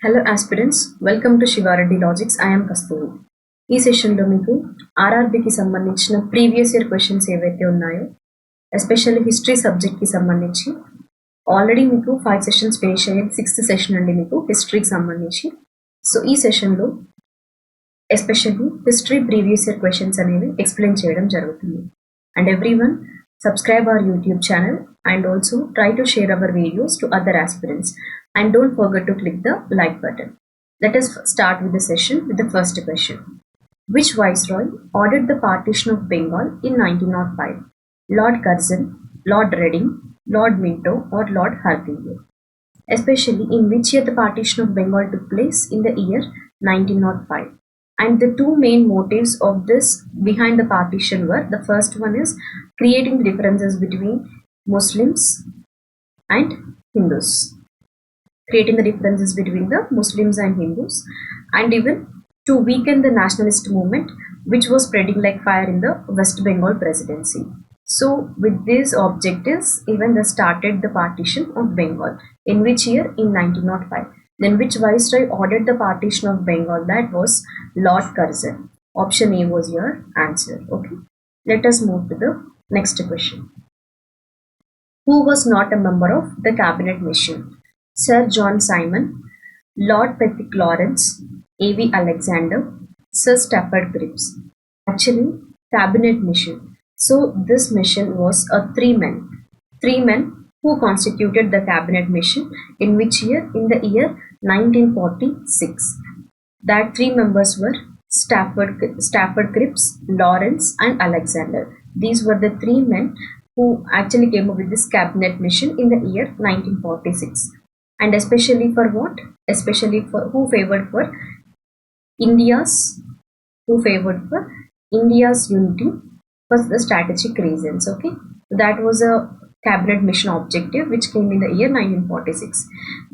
Hello aspirants, welcome to Shivareddy Logics. I am Kasturi. ఈ సెషన్లో మీకు ఆర్ఆర్బికి సంబంధించిన ప్రీవియస్ ఇయర్ క్వశ్చన్స్ ఏవైతే ఉన్నాయో ఎస్పెషల్లీ హిస్టరీ సబ్జెక్ట్కి సంబంధించి ఆల్రెడీ మీకు 5 సెషన్స్ ఫినిష్ అయ్యాయి. 6th సెషన్ అండి మీకు హిస్టరీకి సంబంధించి. సో ఈ సెషన్లో especially history previous year questions అనేవి ఎక్స్ప్లెయిన్ చేయడం జరుగుతుంది. And everyone subscribe our YouTube channel and also try to share our videos to other aspirants. And don't forget to click the like button. Let us start with the session with the first question. Which viceroy ordered the partition of Bengal in 1905? Lord Curzon, Lord Reading, Lord Minto or Lord Hertford? Especially in which year the partition of Bengal took place? In the year 1905. And the two main motives of this behind the partition were, the first one is creating the differences between Muslims and Hindus. Creating the differences between the Muslims and Hindus, and even to weaken the nationalist movement which was spreading like fire in the West Bengal presidency. So with these objectives, even they started the partition of Bengal. In which year? In 1905. Then which viceroy ordered the partition of Bengal? That was Lord Curzon. Option A was your answer. Okay. Let us move to the next question. Who was not a member of the cabinet mission? Sir John Simon, Lord Pethick Lawrence, A.V. Alexander, Sir Stafford Cripps. Actually, cabinet mission. So this mission was a three men who constituted the cabinet mission. In which year? In the year 1946. That three members were Stafford Cripps, Lawrence and Alexander. These were the three men who actually came up with this cabinet mission in the year 1946. And especially for what? Especially for who favored for India's unity for the strategic reasons. Okay, that was a cabinet mission objective which came in the year 1946.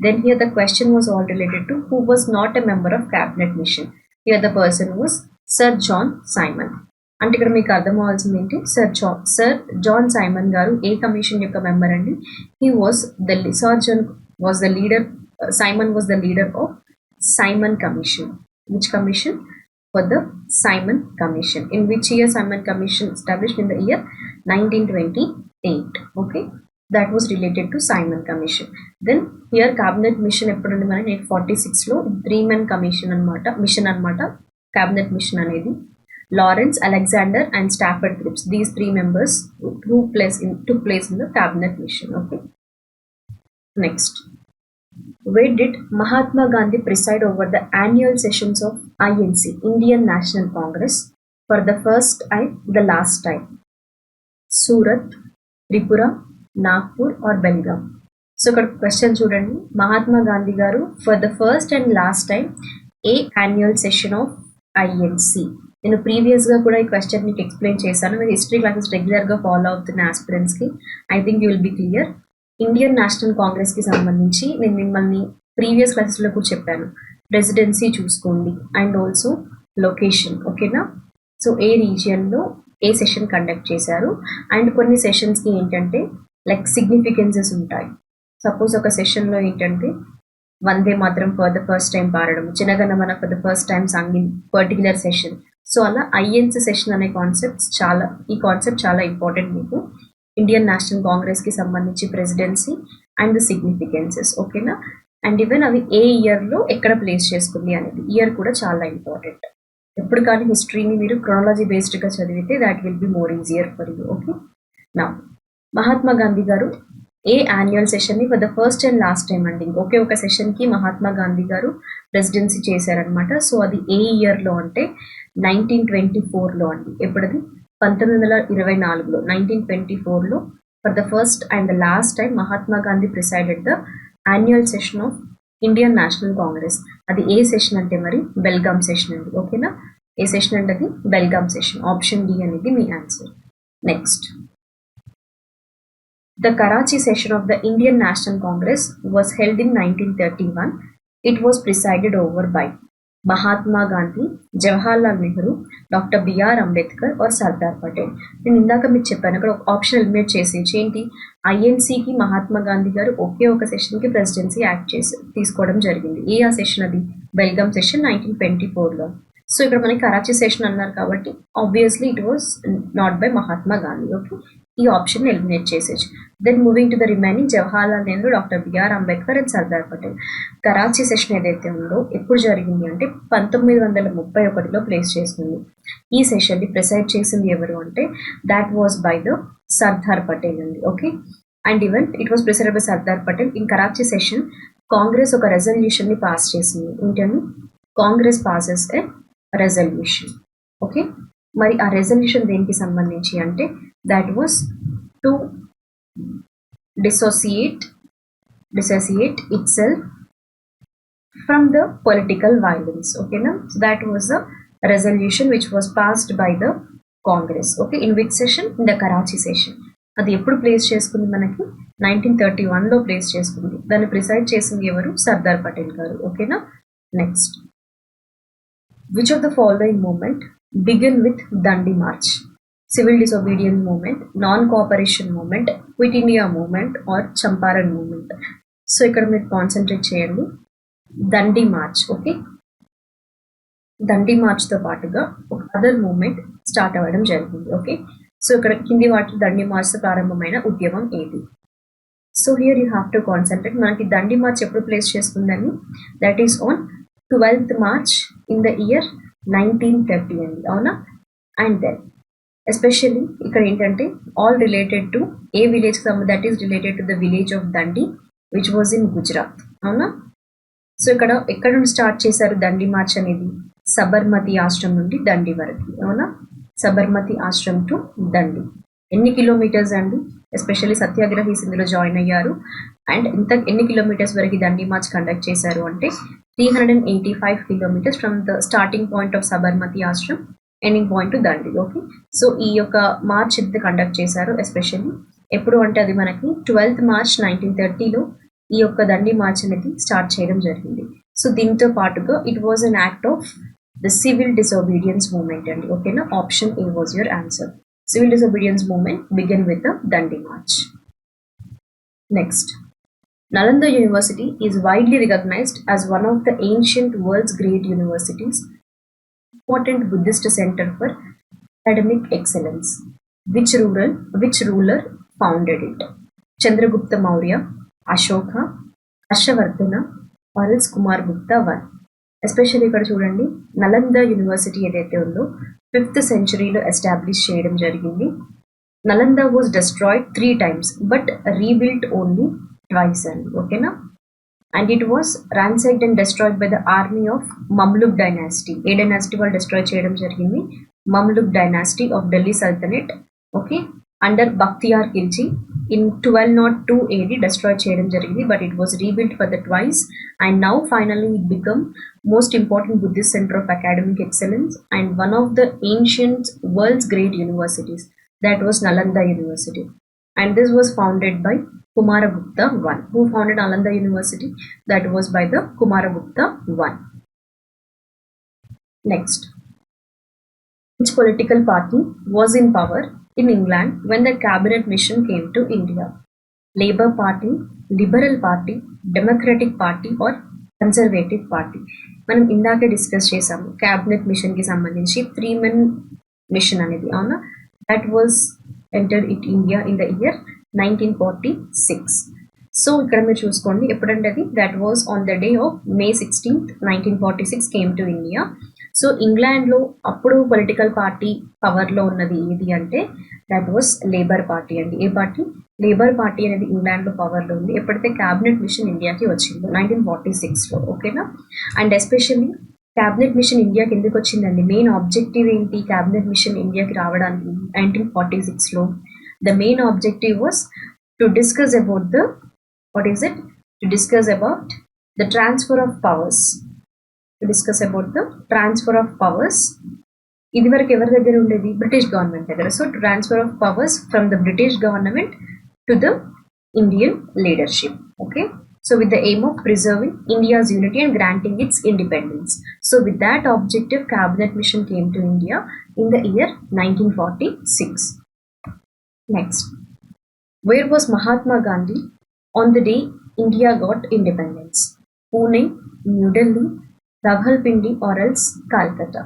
Then here the question was all related to who was not a member of cabinet mission. Here the person was Sir John Simon. అంటే ఇక్కడ మీకు అర్థం అవ్వాల్సింది ఏంటి, sir John Simon గారు ఏ commission యొక్క member అండి? Simon was the leader of Simon Commission. Which commission? For the Simon Commission. In which year Simon Commission established? In the year 1928. Okay, that was related to Simon Commission. Then here cabinet mission eppudundi mana 1946 lo 3-man commission anamata cabinet mission anedi Lawrence, Alexander and Stafford Cripps. These three members took place in the cabinet mission. Okay. Next, where did Mahatma Gandhi preside over the annual sessions of INC, Indian National Congress, for the first and the last time? Surat, Tripura, Nagpur or Belgaum? So question chudandi, Mahatma Gandhi garu for the first and last time a annual session of INC. నేను ప్రీవియస్గా కూడా ఈ question మీకు explain చేశాను. మీరు history classes రెగ్యులర్గా follow అవుతున్న ఆస్పిరెంట్స్కి I think you will be clear. Indian National కాంగ్రెస్కి సంబంధించి నేను మిమ్మల్ని ప్రీవియస్ క్లాసెస్లో కూడా చెప్పాను, ప్రెసిడెన్సీ చూసుకోండి అండ్ ఆల్సో లొకేషన్. ఓకేనా? సో ఏ రీజియన్లో ఏ సెషన్ కండక్ట్ చేశారు అండ్ కొన్ని సెషన్స్కి ఏంటంటే లైక్ సిగ్నిఫికెన్సెస్ ఉంటాయి. సపోజ్ ఒక సెషన్లో ఏంటంటే వందే మాత్రం ఫర్ ద ఫస్ట్ టైం పాడడం, Janaganamana for the first time song in particular session. So అలా ఐఎన్సీ సెషన్ అనే ఈ కాన్సెప్ట్ చాలా ఇంపార్టెంట్ మీకు ఇండియన్ నేషనల్ కాంగ్రెస్కి సంబంధించి ప్రెసిడెన్సీ అండ్ ద సిగ్నిఫికెన్సెస్. ఓకేనా? అండ్ ఈవెన్ అవి ఏ ఇయర్లో ఎక్కడ ప్లేస్ చేసుకుంది అనేది ఇయర్ కూడా చాలా ఇంపార్టెంట్. ఎప్పుడు కానీ హిస్టరీని మీరు క్రోనాలజీ బేస్డ్గా చదివితే that will be more easier for you. Okay. నా మహాత్మా గాంధీ గారు ఏ యాన్యువల్ సెషన్ని for the first and last time అండి, ఒకే ఒక సెషన్కి మహాత్మా గాంధీ గారు ప్రెసిడెన్సీ చేశారనమాట. సో అది ఏ ఇయర్లో అంటే 1924లో అండి. ఎప్పుడది? 1924లో 1924లో for the first and the last time Mahatma Gandhi presided the annual session of Indian National Congress. అది ఏ సెషన్ అంటే మరి బెల్గాం సెషన్ అండి. ఓకేనా? ఏ సెషన్ అంటే అది బెల్గాం సెషన్. ఆప్షన్ డి అనేది మీ answer. Next, the Karachi session of the Indian National Congress was held in 1931. It was presided over by Mahatma Gandhi, Jawaharlal Nehru, doctor BR Ambedkar or Sardar Patel. నేను ఇందాక మీకు చెప్పాను అక్కడ ఒక ఆప్షన్ ఎలిమినేట్ చేసేసి ఏంటి, ఐఎన్సీకి మహాత్మా గాంధీ గారు ఒకే ఒక సెషన్కి ప్రెసిడెన్సీ యాక్ట్ చేసి తీసుకోవడం జరిగింది. ఆ సెషన్ అది బెల్గామ్ సెషన్ 1924లో. సో ఇక్కడ మనకి కరాచీ సెషన్ అన్నారు కాబట్టి obviously it was not by Mahatma Gandhi. Okay, ఈ ఆప్షన్ ఎలిమినేట్ చేసేసి then moving to the remaining Jawaharlal Nehru, doctor BR Ambedkar and Sardar Patel. Karachi session ఏదైతే ఉందో ఎప్పుడు జరిగింది అంటే 1931లో ప్లేస్ చేసుకుంది. ఈ సెషన్ని ప్రిసైడ్ చేసింది ఎవరు అంటే that was by the Sardar Patel అండి. Okay, and even it was presided by Sardar Patel. In Karachi session Congress ఒక రెజల్యూషన్ ని పాస్ చేసింది. ఏంటని, Congress passes a resolution. Okay, మరి ఆ రెజల్యూషన్ దేనికి సంబంధించి అంటే that was to dissociate itself from the political violence. Okay, now so that was a resolution which was passed by the Congress. Okay, in which session? In the Karachi session. అది ఎప్పుడు place చేసుకుంది మనకి 1931లో place చేసుకుంది. దాన్ని preside చేసింది ఎవరు, సర్దార్ పటేల్ గారు. ఓకేనా, next, which of the following movement begin with Dandi march? Civil disobedience movement, non cooperation movement, quit India movement or Champaran movement. So ఇక్కడ మీరు కాన్సన్ట్రేట్ చేయండి, దండి మార్చ్. ఓకే, దండి మార్చ్తో పాటుగా ఒక అదర్ మూమెంట్ స్టార్ట్ అవ్వడం జరిగింది. ఓకే, సో ఇక్కడ కింది వాటి దండి మార్చ్తో ప్రారంభమైన ఉద్యమం ఏది? So here you have to concentrate. మనకి దండి మార్చ్ ఎప్పుడు ప్లేస్ చేసుకుందని, that is on 12th March in the year 1930 అండి, అవునా? అండ్ దెన్ ఎస్పెషల్లీ ఇక్కడ ఏంటంటే all related to a village, that is related to the village of Dandi which was in Gujarat, అవునా? So ఇక్కడ ఎక్కడ నుండి స్టార్ట్ చేశారు దండి మార్చ్ అనేది? సబర్మతి ఆశ్రమం నుండి దండి వరకు, అవునా? సబర్మతి ఆశ్రమం టు దండి. ఎన్ని కిలోమీటర్స్ అండి? ఎస్పెషల్లీ సత్యాగ్రహీస్ ఇందులో జాయిన్ అయ్యారు. అండ్ ఇంత ఎన్ని కిలోమీటర్స్ వరకు దండి మార్చ్ కండక్ట్ చేశారు అంటే 385 kilometers from the starting point of Sabarmati Ashram ending point to Dandi. Okay, so ఈ యొక్క మార్చ్ ఎంత కండక్ట్ చేశారు ఎస్పెషల్లీ ఎప్పుడు అంటే అది మనకి 12th March 1930లో ఈ యొక్క దండి మార్చ్ అనేది స్టార్ట్ చేయడం జరిగింది. సో దీంతో పాటుగా it was an act of the civil disobedience movement అండి. ఓకేనా, option A was your answer. Civil disobedience movement began with the Dandi March. Next, Nalanda University is widely recognized as one of the ancient world's great universities, important Buddhist center for academic excellence. Which ruler founded it? Chandragupta Maurya, Ashoka, Ashavardhana, or else Kumar Gupta I. Especially ఇక్కడ చూడండి, Nalanda university ఏదైతే ఉందో 5th centuryలో establish చేయడం జరిగింది. Nalanda was destroyed 3 times but rebuilt only twice అండి. ఓకేనా, and it was ransacked and destroyed by the army of Mamluk dynasty. ఏ dynasty వాళ్ళు డిస్ట్రాయ్ చేయడం జరిగింది? Mamluk dynasty of Delhi sultanate. Okay, under Bakhtiyar Khilji in 1202 AD destroy చేయడం జరిగింది, but it was rebuilt for the twice, and now finally it become most important Buddhist center of academic excellence and one of the ancient world's great universities, that was Nalanda University, and this was founded by Kumaragupta I. Who founded Nalanda University? That was by the Kumaragupta I. Next, which political party was in power in England when the cabinet mission came to India? Labour Party, Liberal Party, Democratic Party or Conservative Party? మనం ఇందాకే discuss చేసాము cabinet machine కి సంబంధించి 3 men machine అనేది, అవునా? That was entered it India in the year 1946. So ఇక్కడ మీరు చూసుకోండి ఎప్పుడంటే అది that was on the day of May 16th 1946 came to India. So ఇంగ్లాండ్లో అప్పుడు పొలిటికల్ పార్టీ పవర్లో ఉన్నది ఏది అంటే దట్ వాస్ లేబర్ పార్టీ అండి. ఏ పార్టీ? లేబర్ పార్టీ అనేది ఇంగ్లాండ్లో పవర్లో ఉంది ఎప్పుడైతే క్యాబినెట్ మిషన్ ఇండియాకి వచ్చిందో 1946లో. ఓకేనా, అండ్ ఎస్పెషల్లీ క్యాబినెట్ మిషన్ ఇండియాకి ఎందుకు వచ్చిందండి? మెయిన్ ఆబ్జెక్టివ్ ఏంటి క్యాబినెట్ మిషన్ ఇండియాకి రావడానికి 1946లో? The main objective was to discuss about the transfer of powers. ఇది వరకు ఎవరి దగ్గర ఉండేది? బ్రిటిష్ గవర్నమెంట్ దగ్గర. So transfer of powers from the British government to the Indian leadership. Okay, So with the aim of preserving India's unity and granting its independence. So with that objective, cabinet mission came to India in the year 1946. Next, where was Mahatma Gandhi on the day India got independence? Pune, New Delhi, Rawalpindi or else Calcutta.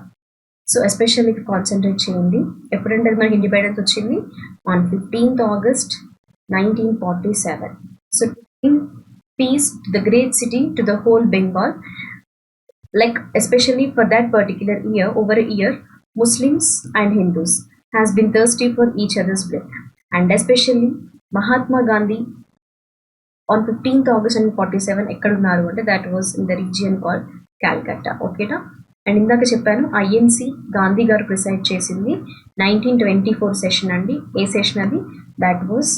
So especially concentrate చేయండి. ఎప్పుడంటే మనకి independence వచ్చింది on 15th August 1947. So in peace to the great city, to the whole Bengal, like especially for that particular year, over a year, Muslims and Hindus has been thirsty for each other's blood, and especially Mahatma Gandhi on 15th August 1947 ఎక్కడ ఉన్నారు అంటే that was in the region called Calcutta. ఓకేనా? And ఇందాక చెప్పాను INC Gandhi గారు preside చేసింది 1924 session అండి. ఏ సెషన్ అది? That was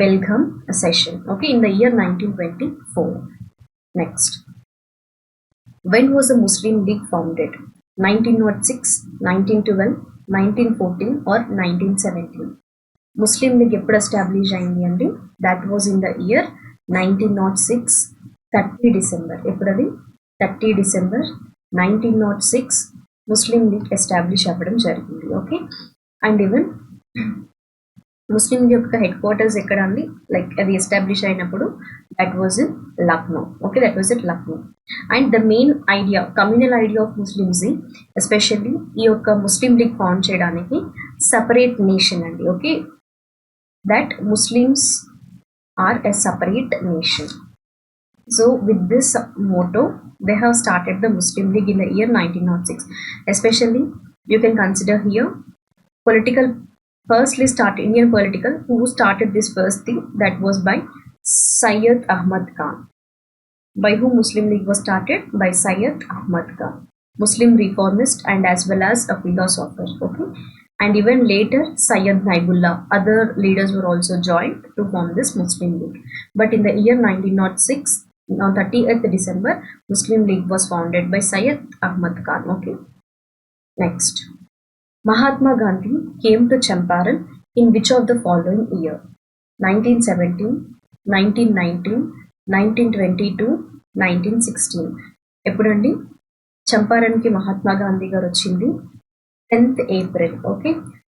Belgaum session. Okay, in the year 1924. Next, when was the Muslim League founded? 1906, 1912, 1914 or 1917? Muslim League ఎప్పుడు ఎస్టాబ్లిష్ అయింది అండి? That was in the year 1906, 30 December. ఎప్పుడు అది? 30 డిసెంబర్ 1906 ముస్లిం లీగ్ ఎస్టాబ్లిష్ అవ్వడం జరిగింది. Okay, and even Muslim League యొక్క headquarters ఎక్కడ అండి? లైక్ అది ఎస్టాబ్లిష్ అయినప్పుడు that was in Lucknow. Okay, that was it Lucknow. And the main idea, communal idea of Muslims, especially ఈ యొక్క ముస్లిం లీగ్ ఫామ్ చేయడానికి సపరేట్ నేషన్ అండి. Okay, that Muslims are a separate nation. So with this motto, they have started the Muslim League in the year 1906. Especially, you can consider here political. Firstly, start Indian political. Who started this first thing? That was by Syed Ahmad Khan. By whom Muslim League was started? By Syed Ahmad Khan, Muslim reformist and as well as a philosopher. Okay, and even later Syed Naibullah, other leaders were also joined to form this Muslim League. But in the year 1906, on 30th December, Muslim League was founded by Syed Ahmad Khan. Okay, next, Mahatma Gandhi came to Champaran in which of the following year? 1917, 1919, 1922, 1916. ఎప్పుడండి చంపారన్కి మహాత్మా గాంధీ గారు వచ్చింది? 10th April. Okay,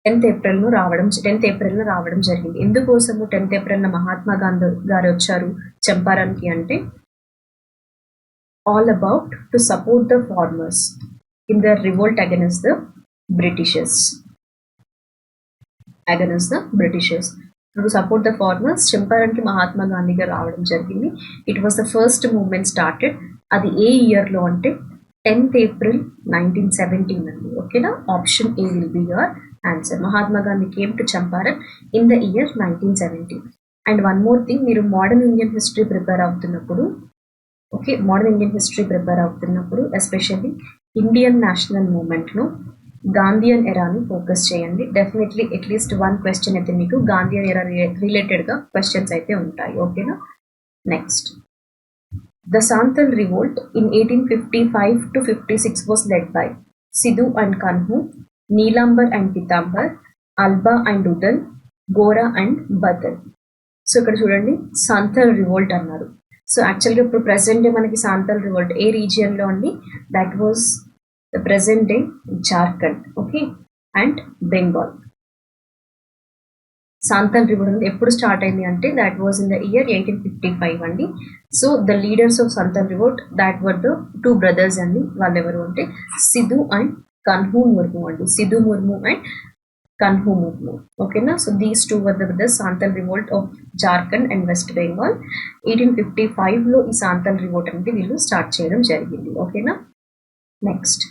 10th April రావడం జరిగింది. ఎందుకోసము 10th April Mahatma Gandhi గారు వచ్చారు చంపారన్కి అంటే, all about to support the farmers in their revolt against the Britishers. To support the farmers, చంపారన్కి Mahatma Gandhi గారు రావడం జరిగింది. It was the first movement started. అది ఏ ఇయర్లో అంటే 10th April 1917 అండి. ఓకేనా? Option A will be your answer. Mahatma Gandhi came to Champaran in the year 1917. And one more thing, మీరు మోడర్న్ ఇండియన్ హిస్టరీ ప్రిపేర్ అవుతున్నప్పుడు, okay, modern Indian history prepare అవుతున్నప్పుడు especially Indian national మూమెంట్ను గాంధీయన్ ఎరాని ఫోకస్ చేయండి. డెఫినెట్లీ అట్లీస్ట్ వన్ క్వశ్చన్ అయితే మీకు Gandhian era రిలేటెడ్గా questions అయితే ఉంటాయి. ఓకేనా? Next, the Santhal revolt in 1855 to 56 was led by Sidhu and Kanhu, Neelambar and Pitambar, Alba and Udal, Gora and Badal. So ఇక్కడ చూడండి, సాంతల్ రివోల్ట్ అన్నారు. సో యాక్చువల్గా ఇప్పుడు ప్రెసెంట్ డే మనకి సాంతల్ రివోల్ట్ ఏ రీజియన్లో అండి? That was the present day Jharkhand. Okay, and Bengal. Santhal revolt ఎప్పుడు స్టార్ట్ అయింది అంటే that was in the year 1855 అండి. So the leaders of Santhal revolt that were the 2 brothers అండి. వాళ్ళు ఎవరు అంటే సిధు అండ్ కన్హూ ముర్ము అండి. సిధు ముర్ము అండ్ కన్హూ ముర్ము. ఓకేనా? So these 2 were the brothers. Santhal revolt of Jharkhand and west Bengal 1855లో ఈ సాంతల్ రివోల్ట్ అనేది వీళ్ళు స్టార్ట్ చేయడం జరిగింది. ఓకేనా? Next,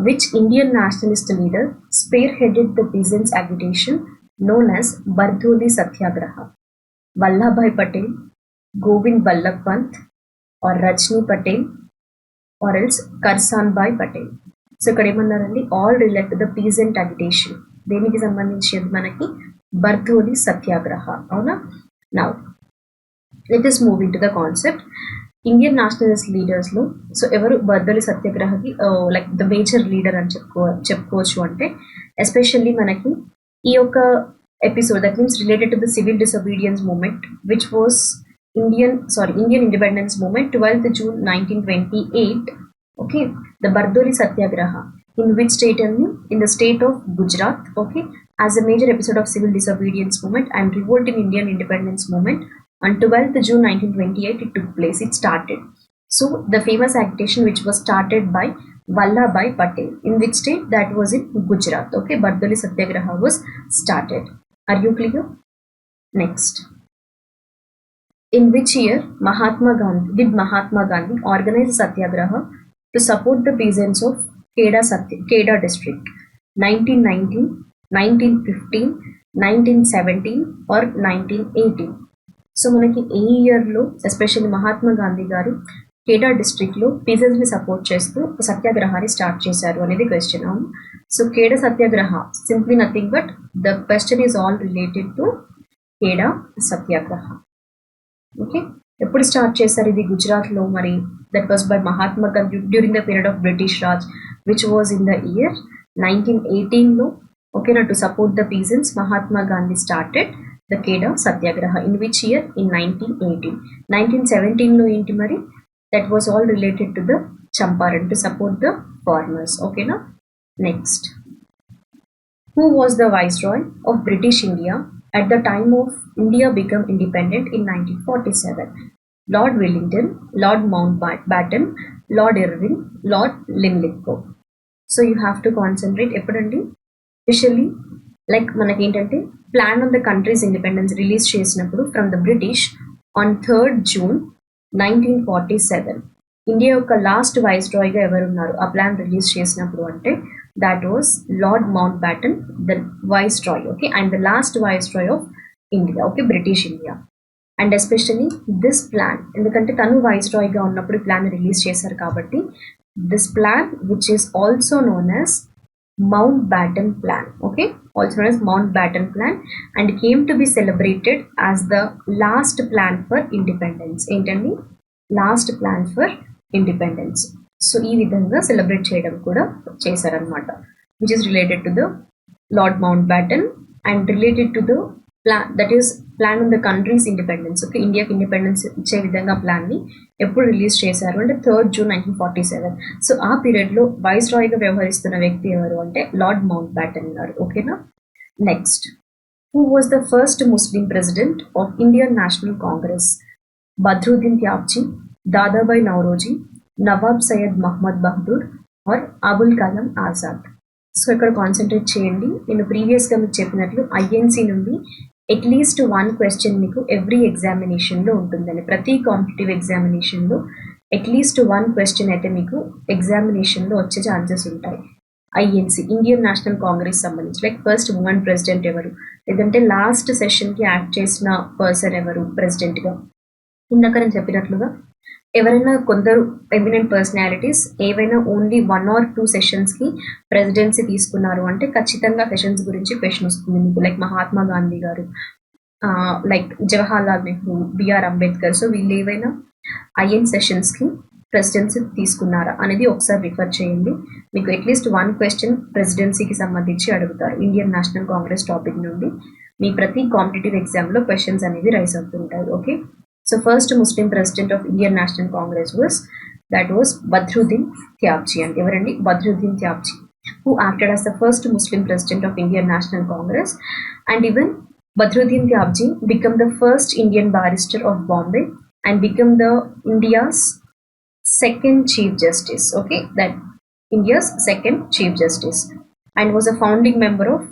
which Indian nationalist leader spearheaded the peasants' agitation known as Bardoli Satyagraha? Vallabhbhai Patel, Govind Ballabh Pant, or Rajni Patel, or else Karsanbhai Patel. So ఇక్కడ ఏమన్నారండి? All relate to the peasant agitation. దేనికి సంబంధించేది మనకి? బర్దోలి సత్యాగ్రహ. అవునా? Now let us move into the concept. Indian nationalist లీడర్స్లో so ఎవరు బర్దోలి సత్యాగ్రహకి like the major leader అని చెప్పుకోవచ్చు అంటే, ఎస్పెషల్లీ మనకి ఈ యొక్క episode that means related to the civil disobedience movement which was Indian independence movement, 12th June 1928. Okay, the Bardoli Satyagraha, in which state only? In the state of Gujarat. Okay, as a major episode of civil disobedience movement and revolt in Indian independence movement on 12th June 1928 it took place. It started. So the famous agitation which was started by Vallabhbhai Patel, in which state? That was in Gujarat. Okay, Bardoli Satyagraha was started. Are you clear? Next. In which year Mahatma Gandhi organize a satyagraha to support the peasants of Kheda district? 1919, 1915, 1917 or 1918? So మనకి ఏ ఇయర్లో especially Mahatma Gandhi గారు కేడా డిస్ట్రిక్ట్లో పీజన్స్ని support చేస్తూ సత్యాగ్రహాన్ని start చేశారు అనేది question. So Kheda Satyagraha simply nothing but the question is all related to Kheda Satyagraha. Okay, ఎప్పుడు start చేశారు ఇది? గుజరాత్లో. మరి that was by Mahatma Gandhi during the period of British Raj which was in the year 1918లో. ఓకేనా, to support the peasants Mahatma Gandhi started the Kheda Satyagraha. In which year? In 1918. 1917 ఏంటి మరి? That was all related to the Champaran, to support the farmers. Okay na? Next. Who was the viceroy of British India at the time of India become independent in 1947? Lord Wellington, Lord Mountbatten, Lord Irving, Lord Linlithgow. So you have to concentrate ఎప్పుడండి? Especially like మనకి ఏంటంటే plan on the countries independence release చేసినప్పుడు from the British on 3rd June 1947 India యొక్క last వైస్రాయ్గా ఎవరున్నారు ఆ plan release చేసినప్పుడు అంటే that was Lord Mountbatten, the viceroy. Okay, and the last viceroy of India. Okay, British India. And especially this plan, ఎందుకంటే తను వైస్రాయ్గా ఉన్నప్పుడు ప్లాన్ రిలీజ్ చేశారు కాబట్టి this plan which is also known as Mountbatten Plan. Okay, also known as Mountbatten Plan, and came to be celebrated as the last plan for independence. ఏంటండి? Last plan for independence. So ఈ విధంగా celebrate చేయడం కూడా చేశారనమాట, which is related to the lord mount baton and related to the plan that is plan on the countries independence. Okay, ఇండియాకి independence ఇచ్చే విధంగా ప్లాన్ని ఎప్పుడు రిలీజ్ చేశారు అంటే 3rd June 1947. సో ఆ పీరియడ్లో వైస్రాయ్గా వ్యవహరిస్తున్న వ్యక్తి ఎవరు అంటే లార్డ్ మౌంట్ బ్యాటన్ గారు. ఓకేనా. Next, who was the first Muslim president of Indian National Congress? Badruddin Tyabji, Dadabhai Naoroji, Nawab Sayyid Mohammad Bahadur or Abul Kalam Azad? So ఇక్కడ కాన్సన్ట్రేట్ చేయండి. నేను ప్రీవియస్గా మీకు చెప్పినట్లు ఐఎన్సీ నుండి అట్లీస్ట్ 1 క్వశ్చన్ మీకు ఎవ్రీ ఎగ్జామినేషన్లో ఉంటుందని. ప్రతి కాంపిటేటివ్ ఎగ్జామినేషన్లో అట్లీస్ట్ 1 క్వశ్చన్ అయితే మీకు ఎగ్జామినేషన్లో వచ్చే ఛాన్సెస్ ఉంటాయి. ఐఎన్సీ, ఇండియన్ నేషనల్ కాంగ్రెస్ సంబంధించి లైక్ ఫస్ట్ ఉమెన్ ప్రెసిడెంట్ ఎవరు, లేదంటే లాస్ట్ సెషన్కి యాక్ట్ చేసిన పర్సన్ ఎవరు ప్రెసిడెంట్గా. ఇందాక నేను చెప్పినట్లుగా ఎవరైనా కొందరు ఎమినెంట్ పర్సనాలిటీస్ ఏవైనా ఓన్లీ 1 or 2 సెషన్స్కి ప్రెసిడెన్సీ తీసుకున్నారు అంటే ఖచ్చితంగా సెషన్స్ గురించి క్వశ్చన్ వస్తుంది మీకు. లైక్ మహాత్మా గాంధీ గారు, like Jawaharlal Nehru, BR Ambedkar. So వీళ్ళు ఏవైనా ఐఎన్ సెషన్స్కి ప్రెసిడెన్సీ తీసుకున్నారా అనేది ఒకసారి రిఫర్ చేయండి. మీకు అట్లీస్ట్ 1 క్వశ్చన్ ప్రెసిడెన్సీకి సంబంధించి అడుగుతారు ఇండియన్ నేషనల్ కాంగ్రెస్ టాపిక్ నుండి. మీ ప్రతి కాంపిటేటివ్ ఎగ్జామ్లో క్వశ్చన్స్ అనేవి రైజ్ అవుతుంటాయి. Okay, so first Muslim president of Indian National Congress was Badruddin Tyabji. And everandi Badruddin Tyabji, who acted as the first Muslim president of Indian National Congress. And even Badruddin Tyabji became the first Indian barrister of Bombay and became the India's second chief justice. Okay, that India's second chief justice, and was a founding member of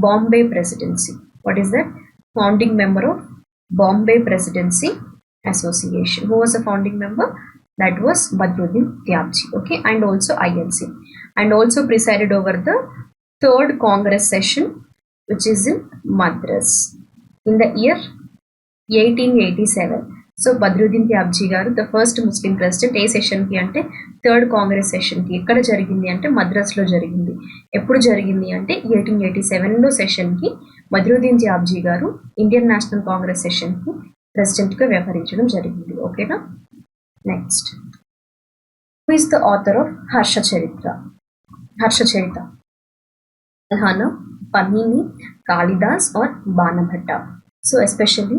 Bombay Presidency. What is that? Founding member of Bombay Presidency Association. Who was a founding member? That was Badruddin Tyabji. Okay, and also INC, and also presided over the 3rd Congress session which is in Madras in the year 1887. So Badruddin Tyabji garu the first Muslim president. ఏ సెషన్కి అంటే 3rd Congress సెషన్కి. ఎక్కడ జరిగింది అంటే మద్రాస్లో జరిగింది. ఎప్పుడు జరిగింది అంటే 1887లో సెషన్కి బద్రుద్దీన్ త్యాబ్జీ గారు Indian National Congress సెషన్కి ప్రెసిడెంట్గా వ్యవహరించడం జరిగింది. ఓకేనా. Next, who is the author of Harshacharita? Kalhana, Panini, Kalidas or Banabhatta? So especially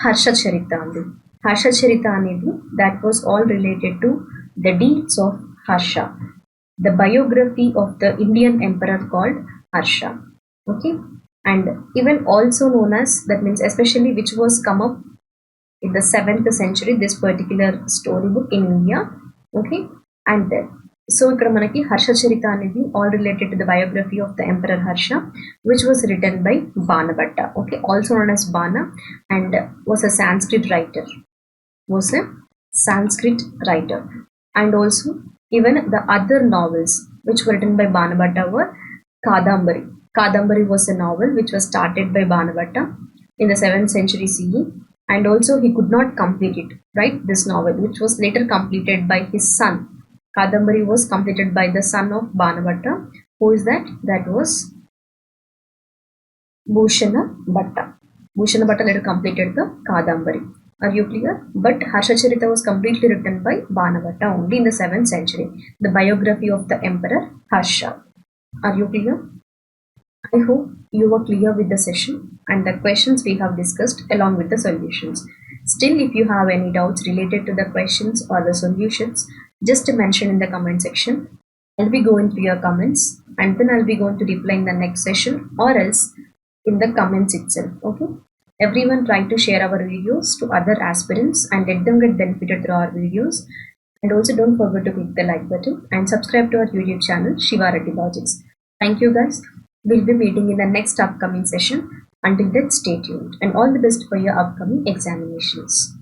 Harshacharita అండి. Harshacharita అనేది that was all related to the deeds of Harsha, the biography of the Indian emperor called Harsha. Okay, and even also known as, that means especially which was come up in the 7th century, this particular storybook in India. Okay, and then so ఇక్కడ మనకి హర్ష చరిత అనేది all related to the biography of the emperor Harsha, which was written by Banabhatta, okay, also known as Bana, and was a Sanskrit writer. And also even the other novels which were written by Banabhatta were Kadambari. Kadambari was a novel which was started by Banabhatta in the 7th century CE, and also he could not complete it, right? This novel, which was later completed by his son. Kadambari was completed by the son of Banabhatta. Who is that? That was Bhushana Bhatta. Bhushana Bhatta later completed the Kadambari. Are you clear? But Harshacharita was completely written by Banabhatta only in the 7th century. The biography of the emperor Harsha. Are you clear? I hope you were clear with the session and the questions we have discussed along with the solutions. Still, if you have any doubts related to the questions or the solutions, just mention in the comment section. I'll be going through your comments and then I'll be going to reply in the next session, or else in the comments itself. Okay, everyone try to share our videos to other aspirants and let them get benefited through our videos. And also don't forget to click the like button and subscribe to our YouTube channel Shiva Reddy Logics. Thank you guys. We'll be meeting in the next upcoming session. Until then, stay tuned and all the best for your upcoming examinations.